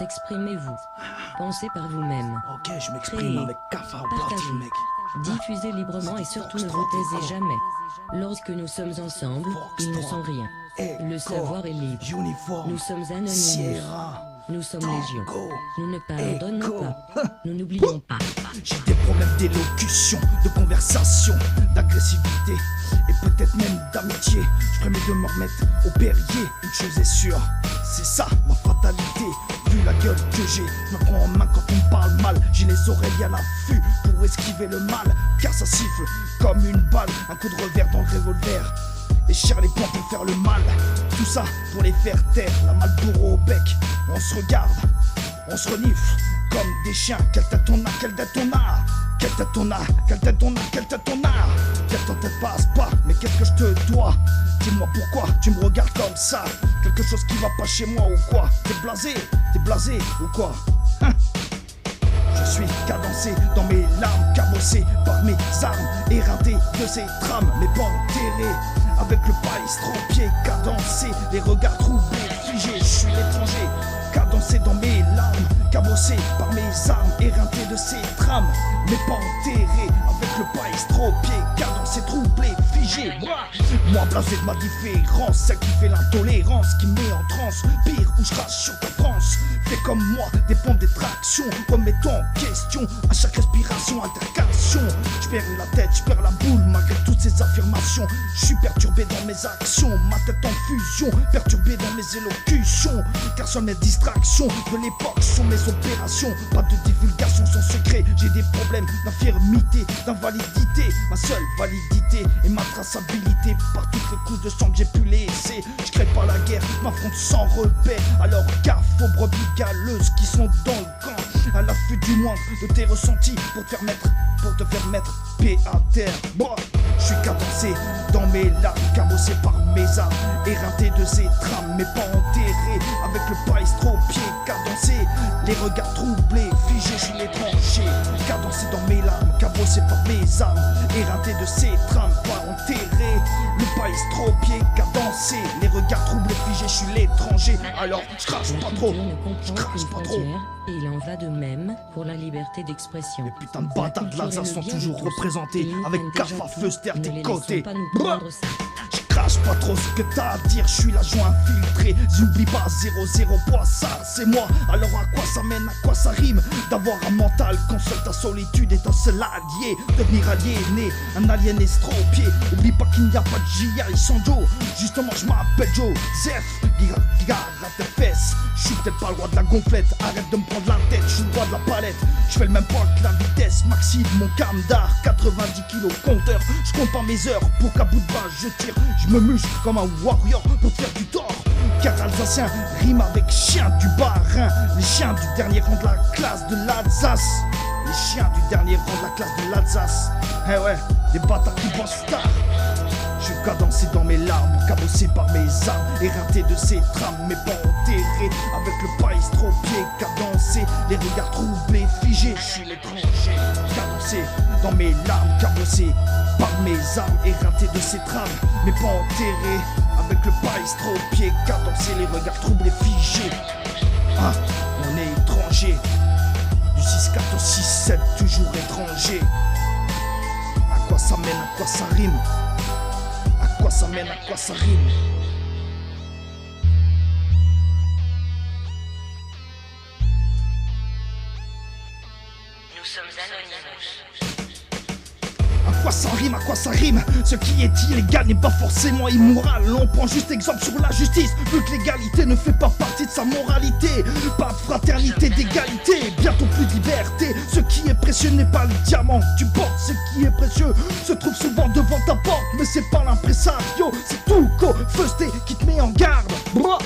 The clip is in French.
Exprimez-vous. Pensez par vous-même. Ok, je m'exprime Créez. avec cafard au Partagez. platine, mec. Diffusez librement et surtout ne vous taisez jamais. Lorsque nous sommes ensemble, ils ne sont rien. Le savoir est libre. Uniforme. Nous sommes anonymes. Sierra. Nous sommes légion. Tango. Nous ne pardonnons Echo. pas. Nous n'oublions pas. J'ai des problèmes d'élocution, de conversation, d'agressivité et peut-être même d'amitié. Je ferais mieux de me remettre au Perrier. Une chose est sûre, c'est ça ma fatalité. Vu la gueule que j'ai, je me prends en main quand on me parle mal. J'ai les oreilles à l'affût pour esquiver le mal, car ça siffle comme une balle. Un coup de revers dans le revolver et cherche les poings pour faire le mal. Tout ça pour les faire taire, la Marlboro au bec. On se regarde, on se renifle comme des chiens. Quelle tête on a, quelle tête on a, quelle tête on a, quelle tête on a, quelle tête on a. Quelle tête passe pas, mais qu'est-ce que je te dois? Dis-moi pourquoi tu me regardes comme ça. Quelque chose qui va pas chez moi ou quoi? T'es blasé ou quoi, hein? Je suis cadencé dans mes larmes, cabossé par mes armes, éreinté de ces trames, mais pas enterré. Avec le païstropié cadencé, les regards troublés, figés, je suis l'étranger. Cadencé dans mes larmes, cabossé par mes armes, éreinté de ces trames, mais pas enterré. Avec le païstropié cadencé, troublé, figé. Moi blasé de ma différence, celle qui fait l'intolérance, qui me met en transe, pire où je crache sur ta France. Fais comme moi, des pompes d'extraction, remettons en question à chaque respiration, altercation. Je perds la tête, je perds la boule malgré toutes ces affirmations. Je suis perturbé dans mes actions, ma tête en fusion, perturbé dans mes élocutions, car seules mes distractions de l'époque sont mes opérations. Pas de divulgation sans secret, j'ai des problèmes d'infirmité, d'invalidité. Ma seule validité est ma traçabilité par toutes les couches de sang que j'ai pu laisser. Je crée pas la guerre, m'affronte sans repère. Alors gaffe aux brebis galeuses qui sont dans le camp, à l'affût du moindre de tes ressentis pour te faire mettre paix à terre. Moi, je suis cadencé dans mes larmes, cabossé par mes armes, éreinté de ces trames, mais pas enterré. Avec le païstropié cadencé, les regards troublés, figés, je suis l'étranger. Cadencé dans mes larmes, cabossé par mes armes, éreinté de ces trames, pas enterré. Le païstropié cadencé, les regards troublés, figés, je suis l'étranger. Alors je crache pas trop, je crache pas trop. Et il en va de même pour la liberté d'expression. Les putains de bâtards de l'Alsace sont toujours représentés avec Cafard Feuster tes côtés. Je crache pas trop ce que t'as à dire, je suis l'agent infiltré. J'oublie pas 00 poids, ça c'est moi. Alors à quoi ça mène, à quoi ça rime d'avoir un mental quand seule ta solitude est un seul allié. Devenir aliéné, un alien estropié. Oublie pas qu'il n'y a pas de GI sans Joe. Justement je m'appelle Joe Zef, regarde tes fesses. Je suis peut-être pas le roi de la gonflette, arrête de me prendre la tête, je suis le roi de la palette. Je fais le même poids que la vitesse maxi de mon camdar, 90 kilos compteur. Je compte pas mes heures pour qu'à bout de bras je tire. Je me muscle comme un warrior pour faire du tort. Car Alsacien rime avec chien du Bas-Rhin. Les chiens du dernier rang de la classe de l'Alsace. Les chiens du dernier rang de la classe de l'Alsace. Eh ouais, des bâtards qui pensent tard. Je suis cadencé dans mes larmes, cabossé par mes armes, éreinté de ces trames, mais pas enterré. Avec le païstropié cadencé, les regards troublés, figés, je suis l'étranger. Cadencé dans mes larmes, cabossé par mes armes, éreinté de ces trames, mais pas enterré. Avec le païstropié cadencé, les regards troublés, figés. Ah, on est étranger. Du 6-4 au 6-7, toujours étranger. À quoi ça mène, à quoi ça rime? À quoi ça mène, à quoi ça rime? Nous sommes anonymes. À quoi ça rime, à quoi ça rime? Ce qui est illégal n'est pas forcément immoral. On prend juste exemple sur la justice, vu que l'égalité ne fait pas partie de sa moralité. Pas de fraternité, d'égalité, bientôt plus de liberté. Ce qui est précieux n'est pas le diamant que tu portes. Ce qui est précieux se trouve souvent devant ta porte. Mais c'est pas l'impresario, c'est tout Feuster qui te met en garde. Bra.